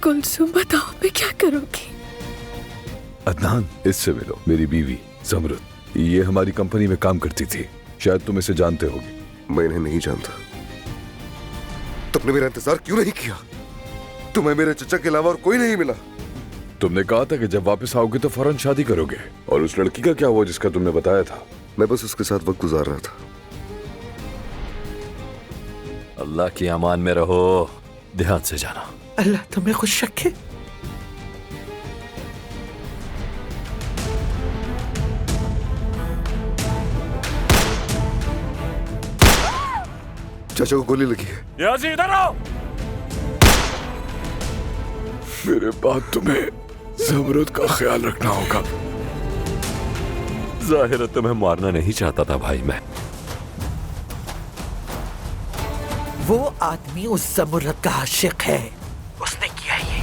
कुलसुम, बताओ मैं क्या करूंगी? अदनान, इससे मिलो, मेरी बीवी ज़मरुद। ये हमारी कंपनी में काम करती थी, शायद तुम इसे जानते होगे। मैं इन्हें नहीं जानता। तुमने मेरा इंतजार क्यों नहीं किया? तुम्हें मेरे चचा के अलावा और कोई नहीं मिला। तुमने कहा था कि जब वापस आओगे तो फौरन शादी करोगे। और उस लड़की का क्या हुआ जिसका तुमने बताया था? मैं बस उसके साथ वक्त गुजार रहा था। अल्लाह की अमान में रहो, ध्यान से जाना। अल्लाह तुम्हें खुश रखे। चाचा को गोली लगी है। याजी इधर आओ। मेरे बाद तुम्हें ज़मरुद का ख्याल रखना होगा। जाहिर है तुम्हें मारना नहीं चाहता था भाई मैं। वो आदमी उस ज़मरुद का आशिक है, उसने किया ये।